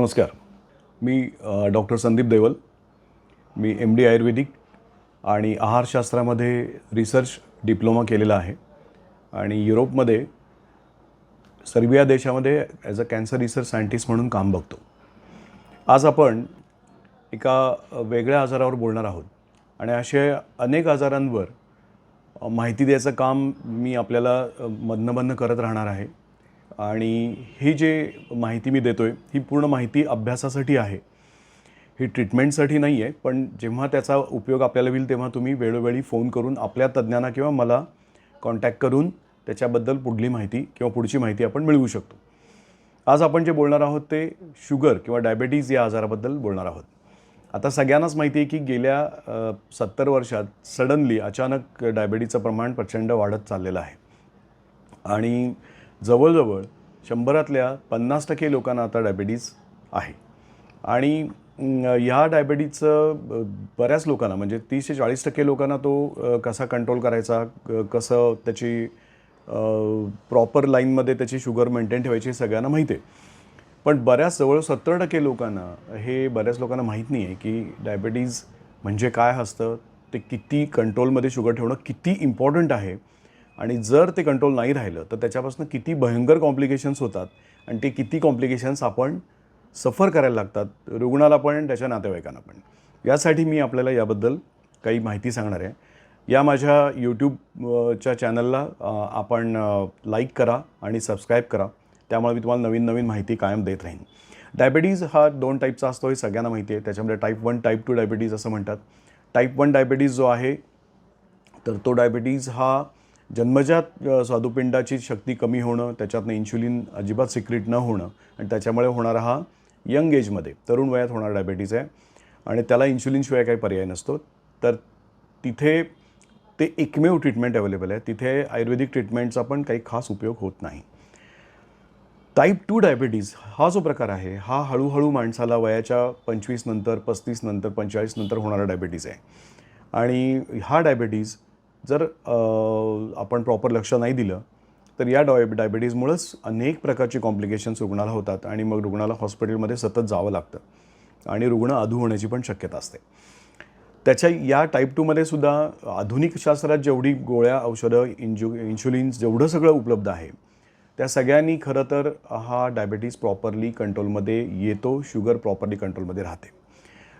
नमस्कार. मी डॉक्टर संदीप देवल. मी MD आयुर्वेदिक आणि आहारशास्त्रामध्ये research diploma केलेला आहे आणि युरोपमध्ये सर्बिया देशामध्ये as a cancer research scientist म्हणून काम बघतो. आज आपण एका वेगळ्या आजारावर बोलणार आहोत आणि असे अनेक आजारांवर माहिती द्यायचं काम मी आपल्याला मधनं करत राहणार आहे. आणि ही जे माहिती मी देतोय ही पूर्ण माहिती अभ्यासासाठी आहे, ही ट्रीटमेंटसाठी नाही आहे. पण जेव्हा त्याचा उपयोग आपल्याला होईल तेव्हा तुम्ही वेळोवेळी फोन करून आपल्या तज्ज्ञांना किंवा मला कॉन्टॅक्ट करून त्याच्याबद्दल पुढली माहिती किंवा पुढची माहिती आपण मिळवू शकतो. आज आपण जे बोलणार आहोत ते शुगर किंवा डायबिटीज या आजाराबद्दल बोलणार आहोत. आता सगळ्यांनाच माहिती आहे की गेल्या 70 वर्षात सडनली अचानक डायबिटीजचं प्रमाण प्रचंड वाढत चाललेलं आहे आणि जवळजवळ 100तल्या 50% लोकांना आता डायबिटीज आहे. आणि ह्या डायबिटीजचं बऱ्याच लोकांना म्हणजे 30 ते 40% लोकांना तो कसा कंट्रोल करायचा, कसं त्याची प्रॉपर लाईनमध्ये त्याची शुगर मेंटेन ठेवायची सगळ्यांना माहिती आहे. पण बऱ्याच जवळ 70% लोकांना बऱ्याच लोकांना माहीत नाही आहे की डायबिटीज म्हणजे काय असतं, ते किती कंट्रोलमध्ये शुगर ठेवणं किती इम्पॉर्टंट आहे आणि जर ते कंट्रोल नाही राहिलं तर त्याच्यापासून किती भयंकर कॉम्प्लिकेशन्स होतात आणि ते किती कॉम्प्लिकेशन्स आपण सफर करायला लागतात, रुग्णाला पण त्याच्या नातेवाईकांना पण. यासाठी मी आपल्याला याबद्दल काही माहिती सांगणार आहे. या माझ्या यूट्यूबच्या चॅनलला आपण लाईक करा आणि सबस्क्राईब करा, त्यामुळे मी तुम्हाला नवीन माहिती कायम देत राहीन. डायबिटीज हा 2 टाईपचा असतो हे सगळ्यांना माहिती आहे. त्याच्यामध्ये टाईप 1 टाईप 2 डायबिटीज असं म्हणतात. टाईप 1 डायबिटीज जो आहे तर तो डायबिटीज हा जन्मजात स्वादुपिंडाची शक्ती कमी होणं, त्याच्यातनं इन्शुलिन अजिबात सिक्रीट न होणं आणि त्याच्यामुळे होणारा हा यंग एजमध्ये तरुण वयात होणारा डायबिटीज आहे आणि त्याला इन्शुलिनशिवाय काही पर्याय नसतो. तर तिथे ते एकमेव ट्रीटमेंट अवेलेबल आहे. तिथे आयुर्वेदिक ट्रीटमेंटचा पण काही खास उपयोग होत नाही. टाईप 2 डायबिटीज हा जो प्रकार आहे हा हळूहळू माणसाला वयाच्या 25 नंतर, 35 नंतर, 45 नंतर होणारा डायबिटीज आहे. आणि हा डायबिटीज जर आपण प्रॉपर लक्ष नाही दिलं तर या डायबिटीजमुळंच अनेक प्रकारची कॉम्प्लिकेशन्स रुग्णाला होतात आणि मग रुग्णाला हॉस्पिटलमध्ये सतत जावं लागतं आणि रुग्ण अधू होण्याची पण शक्यता असते. त्याच्या या टाईप 2मध्ये सुद्धा आधुनिक शास्त्रात जेवढी गोळ्या, औषधं, इन्शुलिन जेवढं सगळं उपलब्ध आहे त्या सगळ्यांनी खरं तर हा डायबिटीज प्रॉपरली कंट्रोलमध्ये येतो, शुगर प्रॉपरली कंट्रोलमध्ये राहते.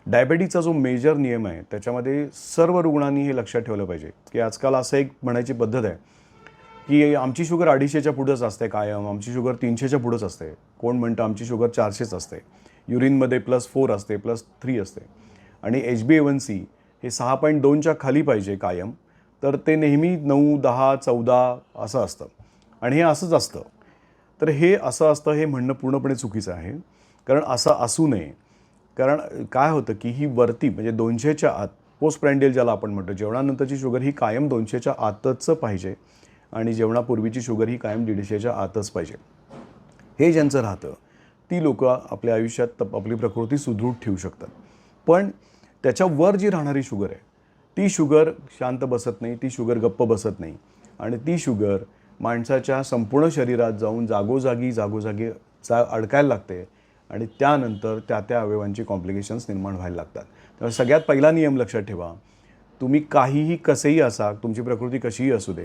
डायबिटीजचा जो मेजर नियम आहे त्याच्यामध्ये सर्व रुग्णांनी हे लक्षात ठेवलं पाहिजे की आजकाल असं एक म्हणायची पद्धत आहे की आमची शुगर 250च्या पुढंच असते कायम, आमची शुगर 300च्या पुढंच असते, कोण म्हणतं आमची शुगर 400च असते, युरिनमध्ये +4 असते, +3 असते आणि HbA1c हे 6.2च्या खाली पाहिजे कायम, तर ते नेहमी 9, 10, 14 असं असतं आणि हे असंच असतं. तर हे असं असतं हे म्हणणं पूर्णपणे चुकीचं आहे. कारण असं असू नये. कारण काय होतं की ही वरती म्हणजे 200च्या आत पोस्ट प्रँडियल ज्याला आपण म्हणतो, जेवणानंतरची शुगर ही कायम 200च्या आतच पाहिजे आणि जेवणापूर्वीची शुगर ही कायम 150च्या आतच पाहिजे. हे ज्यांचं राहतं ती लोकं आपल्या आयुष्यात आपली प्रकृती सुदृढ ठेवू शकतात. पण त्याच्यावर जी राहणारी शुगर आहे ती शुगर शांत बसत नाही, ती शुगर गप्प बसत नाही आणि ती शुगर माणसाच्या संपूर्ण शरीरात जाऊन जागोजागी अडकायला लागते आणि त्यानंतर त्या अवयवांची कॉम्प्लिकेशन्स निर्माण व्हायला लागतात. तर सगळ्यात पहिला नियम लक्षात ठेवा, तुम्ही काहीही कसेही असा, तुमची प्रकृती कशीही असू दे,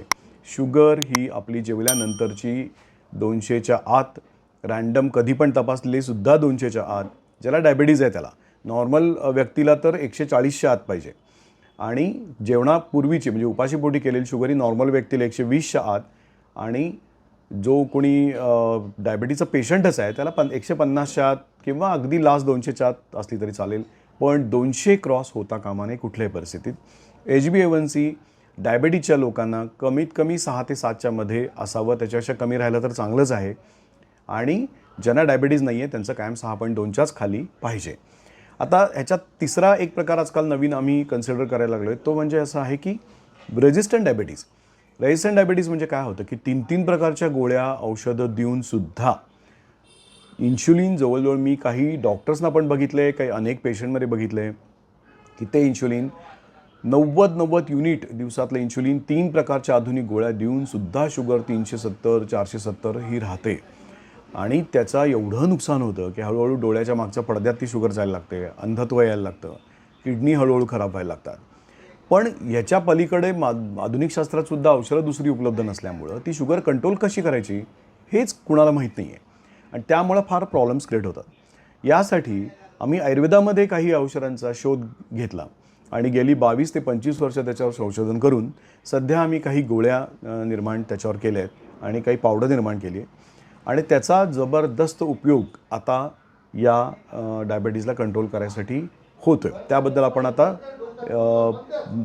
शुगर ही आपली जेवल्यानंतरची 200च्या आत, रँडम कधी पण तपासलेली सुद्धा 200च्या आत, ज्याला डायबिटीज आहे त्याला, नॉर्मल व्यक्तीला तर 140च्या आत पाहिजे आणि जेवणापूर्वीची म्हणजे उपाशीपोटी केलेली शुगर ही नॉर्मल व्यक्तीला 120च्या आत आणि जो कोणी डायबिटीजचा पेशंटच आहे त्याला 150च्या आत किंवा अगदी लास्ट 200च्या आत असली तरी चालेल, पण 200 क्रॉस होता कामा नये कुठल्याही परिस्थितीत. HbA1c डायबिटीजच्या लोकांना कमीत कमी 6 ते 7च्या मध्ये असावं, त्याच्यापेक्षा कमी राहिलं तर चांगलंच आहे आणि ज्यांना डायबिटीज नाही आहे त्यांचं कायम 6.2च्याच खाली पाहिजे. आता ह्याच्यात तिसरा एक प्रकार आजकाल नवीन आम्ही कन्सिडर करायला लागलो आहे, तो म्हणजे असं आहे की रेझिस्टंट डायबिटीज. रेझिस्टंट डायबिटीज म्हणजे काय होतं की 3 प्रकारच्या गोळ्या, औषधं देऊन सुद्धा इन्शुलिन जवळजवळ मी काही डॉक्टर्सना पण बघितलं आहे, काही अनेक पेशंटमध्ये बघितलं आहे की ते इन्शुलिन 90 युनिट दिवसातलं इन्शुलिन 3 प्रकारच्या आधुनिक गोळ्या देऊन सुद्धा शुगर 370, 470 ही राहते. आणि त्याचा एवढं नुकसान होतं की हळूहळू डोळ्याच्या मागच्या पडद्यात ती शुगर जायला लागते, अंधत्व यायला लागतं, किडनी हळूहळू खराब व्हायला लागतात. पण याच्या पलीकडे आधुनिक शास्त्रातसुद्धा औषधं दुसरी उपलब्ध नसल्यामुळं ती शुगर कंट्रोल कशी करायची हेच कुणाला माहीत नाही आहे आणि त्यामुळं फार प्रॉब्लेम्स क्रिएट होतात. यासाठी आम्ही आयुर्वेदामध्ये काही औषधांचा शोध घेतला आणि गेली 22 ते 25 वर्ष त्याच्यावर संशोधन करून सध्या आम्ही काही गोळ्या निर्माण त्याच्यावर केल्या आहेत आणि काही पावडर निर्माण केली आहे आणि त्याचा जबरदस्त उपयोग आता या डायबिटीजला कंट्रोल करायसाठी होतो आहे. त्याबद्दल आपण आता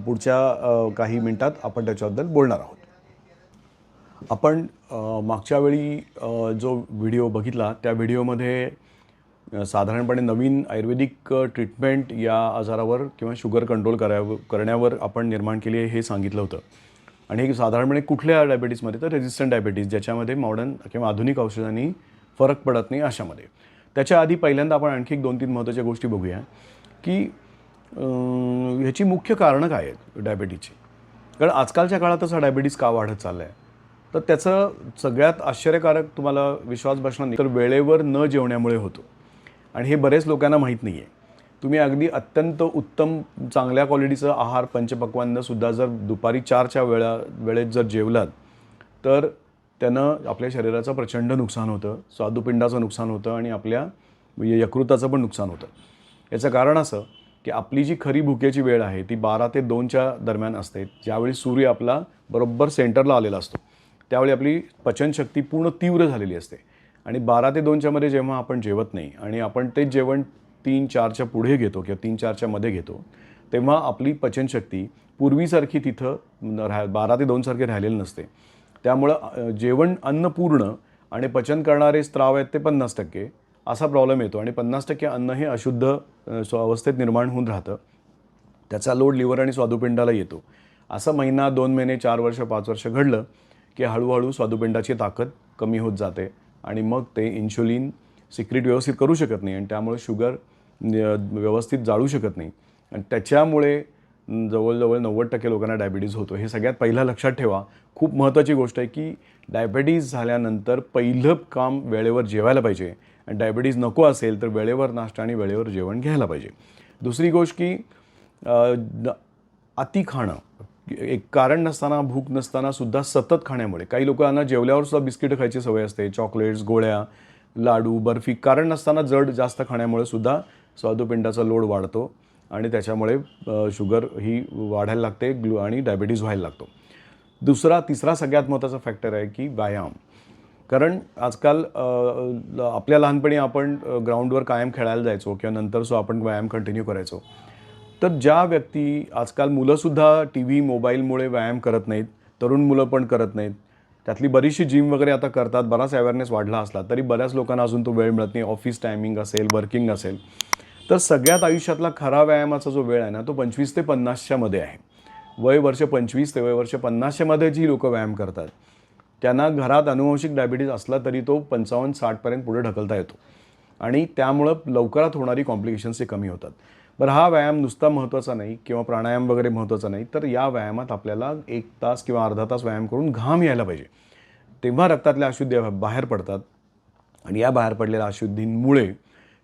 पुढच्या काही मिनिटात आपण त्याच्याबद्दल बोलणार आहोत. आपण मागच्या वेळी जो व्हिडिओ बघितला त्या व्हिडिओमध्ये साधारणपणे नवीन आयुर्वेदिक ट्रीटमेंट या आजारावर किंवा शुगर कंट्रोल करण्यावर आपण निर्माण केली आहे हे सांगितलं होतं. आणि हे साधारणपणे कुठल्या डायबिटीजमध्ये तर रेझिस्टंट डायबिटीज ज्याच्यामध्ये मॉडर्न किंवा आधुनिक औषधांनी फरक पडत नाही अशामध्ये. त्याच्या आधी पहिल्यांदा आपण आणखी 2-3 महत्त्वाच्या गोष्टी बघूया की ह्याची मुख्य कारणं काय आहेत डायबिटीजची. कारण आजकालच्या काळातच हा डायबिटीज का वाढत चालला आहे तर त्याचं सगळ्यात आश्चर्यकारक तुम्हाला विश्वास बसणार नाही तर वेळेवर न जेवण्यामुळे होतो आणि हे बरेच लोकांना माहीत नाही आहे. तुम्ही अगदी अत्यंत उत्तम चांगल्या क्वालिटीचं आहार पंचपक्वान्नसुद्धा जर दुपारी 4च्या वेळेत जर जेवलात तर त्यानं आपल्या शरीराचं प्रचंड नुकसान होतं, स्वादुपिंडाचं नुकसान होतं आणि आपल्या यकृताचं पण नुकसान होतं. याचं कारण असं की आपली जी खरी भुकेची वेळ आहे ती 12 ते 2च्या दरम्यान असते, ज्यावेळी सूर्य आपला बरोबर सेंटरला आलेला असतो. त्यावेळी आपली पचनशक्ती पूर्ण तीव्र झालेली असते आणि 12 ते 2च्या मध्ये जेव्हा आपण जेवत नाही आणि आपण तेच जेवण 3-4च्या पुढे घेतो किंवा 3-4च्या मध्ये घेतो तेव्हा आपली पचनशक्ती पूर्वीसारखी तिथं 12 ते 2 सारखी राहिलेली नसते. त्यामुळं जेवण अन्न पूर्ण आणि पचन करणारे स्त्राव आहेत ते 50% असा प्रॉब्लेम येतो आणि 50% अन्न हे अशुद्ध अवस्थेत निर्माण होऊन राहतं. त्याचा लोड लिव्हर आणि स्वादुपिंडाला येतो. असं महिना 2 महिने 4 वर्ष 5 वर्ष घडलं की हळूहळू स्वादुपिंडाची ताकद कमी होत जाते आणि मग ते इन्शुलिन सिक्रीट व्यवस्थित करू शकत नाही आणि त्यामुळे शुगर व्यवस्थित जाळू शकत नाही आणि त्याच्यामुळे जवळजवळ 90% लोकांना डायबिटीज होतो. हे सगळ्यात पहिलं लक्षात ठेवा. खूप महत्त्वाची गोष्ट आहे की डायबिटीज झाल्यानंतर पहिलं काम वेळेवर जेवायला पाहिजे आणि डायबिटीज नको असेल तर वेळेवर नाश्ता आणि वेळेवर जेवण घ्यायला पाहिजे. दुसरी गोष्ट की अति खाणं, एक कारण नसताना भूक नसताना सुद्धा सतत खाण्यामुळे काही लोकांना जेवल्यावर सुद्धा बिस्किटं खायची सवय असते, चॉकलेट्स, गोळ्या, लाडू, बर्फी कारण नसताना जड जास्त खाण्यामुळे सुद्धा स्वादुपिंडाचा लोड वाढतो आणि त्याच्यामुळे शुगर ही वाढायला लागते आणि डायबिटीज व्हायला लागतो. तिसरा सगळ्यात महत्त्वाचा फॅक्टर आहे की व्यायाम. कारण आजकाल आपल्या लहानपणी आपण ग्राउंडवर कायम खेळायला जायचो किंवा नंतर आपण व्यायाम कंटिन्यू करायचो. तर ज्या व्यक्ती आजकाल मुलंसुद्धा टी व्ही मोबाईलमुळे व्यायाम करत नाहीत, तरुण मुलं पण करत नाहीत, त्यातली बरीचशी जिम वगैरे आता करतात, बराच अवेअरनेस वाढला असला तरी बऱ्याच लोकांना अजून तो वेळ मिळत नाही. ऑफिस टायमिंग असेल, वर्किंग असेल तर सगळ्यात आयुष्यातला खरा व्यायामाचा जो वेळ आहे ना तो 25 ते 50च्या मध्ये आहे. वय वर्ष 25 ते वय वर्ष 50च्या मध्ये जी लोक व्यायाम करतात त्यांना घरात अनुवंशिक डायबिटीज असला तरी तो 55-60 पर्यंत पुढे ढकलता येतो आणि त्यामुळं लवकरात होणारी कॉम्प्लिकेशन्स हे कमी होतात. बरं, हा व्यायाम नुसता महत्त्वाचा नाही किंवा प्राणायाम वगैरे महत्त्वाचा नाही तर या व्यायामात आपल्याला 1 तास किंवा अर्धा तास व्यायाम करून घाम यायला पाहिजे. तेव्हा रक्तातल्या अशुद्धी बाहेर पडतात आणि या बाहेर पडलेल्या अशुद्धींमुळे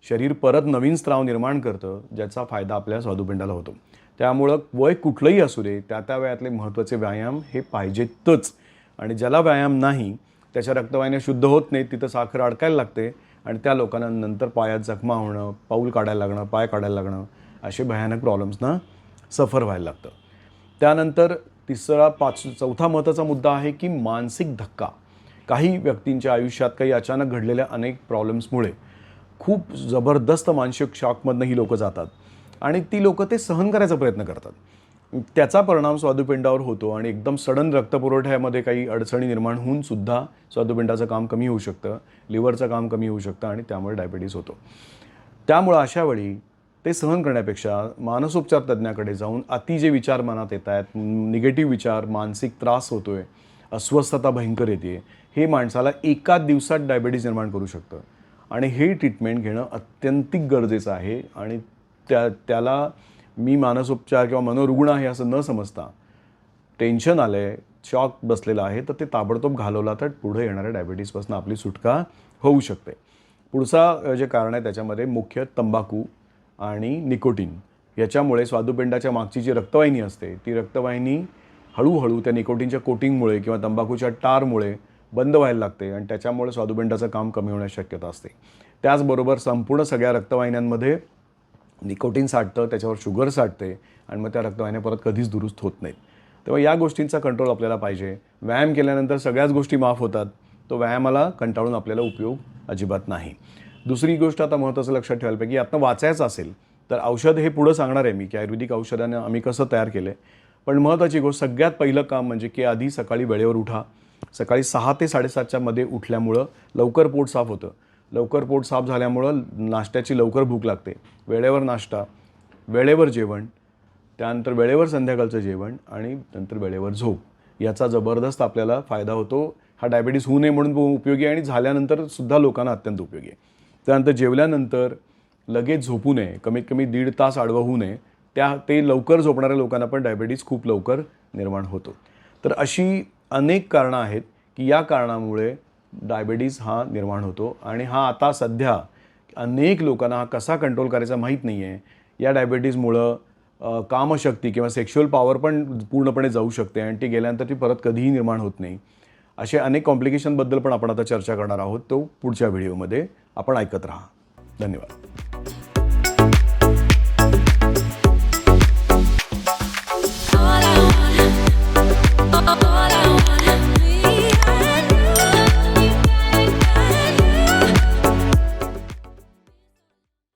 शरीर परत नवीन स्त्राव निर्माण करतं ज्याचा फायदा आपल्या स्वादुपिंडाला होतो. त्यामुळं वय कुठलंही असू दे त्या वयातले महत्त्वाचे व्यायाम हे पाहिजेतच आणि ज्याला व्यायाम नाही त्याच्या रक्तवाहिन्या शुद्ध होत नाहीत, तिथं साखर अडकायला लागते आणि त्या लोकांना नंतर पायात जखमा होणं, पाऊल काढायला लागणं, पाय काढायला लागणं असे भयानक प्रॉब्लेम्सना सफर व्हायला लागतं. त्यानंतर चौथा महत्त्वाचा मुद्दा आहे की मानसिक धक्का. काही व्यक्तींच्या आयुष्यात काही अचानक घडलेल्या अनेक प्रॉब्लेम्समुळे खूप जबरदस्त मानसिक शॉकमधनं ही लोकं जातात आणि ती लोकं ते सहन करायचा प्रयत्न करतात. त्याचा परिणाम स्वादुपिंडावर होतो आणि एकदम सडन रक्तपुरवठ्यामध्ये काही अडचणी निर्माण होऊन सुद्धा स्वादुपिंडाचं काम कमी होऊ शकतं, लिव्हरचं काम कमी होऊ शकतं आणि त्यामुळे डायबिटीज होतो. त्यामुळं अशा वेळी ते सहन करण्यापेक्षा मानसोपचार तज्ज्ञाकडे जाऊन अति जे विचार मनात येत आहेत, निगेटिव्ह विचार, मानसिक त्रास होतोय, अस्वस्थता भयंकर येते, हे माणसाला एका दिवसात डायबिटीज निर्माण करू शकतं आणि हे ट्रीटमेंट घेणं अत्यंतिक गरजेचं आहे आणि त्याला मी मानसोपचार किंवा मनोरुग्ण आहे असं न समजता टेन्शन आलं आहे, शॉक बसलेला आहे तर ते ताबडतोब घालवला तर पुढे येणाऱ्या डायबिटीसपासून आपली सुटका होऊ शकते. पुढचा जे कारण आहे त्याच्यामध्ये मुख्य तंबाखू आणि निकोटीन याच्यामुळे स्वादुपिंडाच्या मागची जी रक्तवाहिनी असते ती रक्तवाहिनी हळूहळू त्या निकोटीनच्या कोटिंगमुळे किंवा तंबाखूच्या टारमुळे बंद व्हायला लागते आणि त्याच्यामुळे स्वादुपिंडाचं काम कमी होण्याची शक्यता असते. त्याचबरोबर संपूर्ण सगळ्या रक्तवाहिन्यांमध्ये निकोटीन साठतं, त्याच्यावर शुगर साठते आणि मग त्या रक्तवाहिन्या परत कधीच दुरुस्त होत नाहीत. तेव्हा या गोष्टींचा कंट्रोल आपल्याला पाहिजे. व्यायाम केल्यानंतर सगळ्याच गोष्टी माफ होतात. तो व्यायामाला कंटाळून आपल्याला उपयोग अजिबात नाही. दुसरी गोष्ट आता महत्त्वाचं लक्षात ठेवायला पाहिजे की यातनं वाचायचं असेल तर औषध हे पुढं सांगणार आहे मी की आयुर्वेदिक औषधाने आम्ही कसं तयार केलं आहे. पण महत्त्वाची गोष्ट सगळ्यात पहिलं काम म्हणजे की आधी सकाळी वेळेवर उठा. सकाळी 6 ते 7:30च्या मध्ये उठल्यामुळं लवकर पोट साफ होतं. लवकर पोट साफ झाल्यामुळं नाश्त्याची लवकर भूक लागते. वेळेवर नाश्ता, वेळेवर जेवण, त्यानंतर वेळेवर संध्याकाळचं जेवण आणि नंतर वेळेवर झोप याचा जबरदस्त आपल्याला फायदा होतो. हा डायबिटीस होऊ नये म्हणून उपयोगी आहे आणि झाल्यानंतर सुद्धा लोकांना अत्यंत उपयोगी आहे. त्यानंतर जेवल्यानंतर लगेच झोपू नये, कमीत कमी 1.5 तास आडवं होऊ नये. ते लवकर झोपणाऱ्या लोकांना पण डायबिटीस खूप लवकर निर्माण होतो. तर अशी अनेक कारणं आहेत की या कारणामुळे डायबिटीस हा निर्माण होतो आणि हा आता सध्या अनेक लोकांना हा कसा कंट्रोल करायचा माहीत नाही आहे. या डायबिटीजमुळं कामशक्ती किंवा सेक्शुअल पॉवर पण पूर्णपणे जाऊ शकते आणि ती गेल्यानंतर ती परत कधीही निर्माण होत नाही. असे अनेक कॉम्प्लिकेशनबद्दल पण आपण आता चर्चा करणार आहोत. तो पुढच्या व्हिडिओमध्ये आपण ऐकत राहा. धन्यवाद.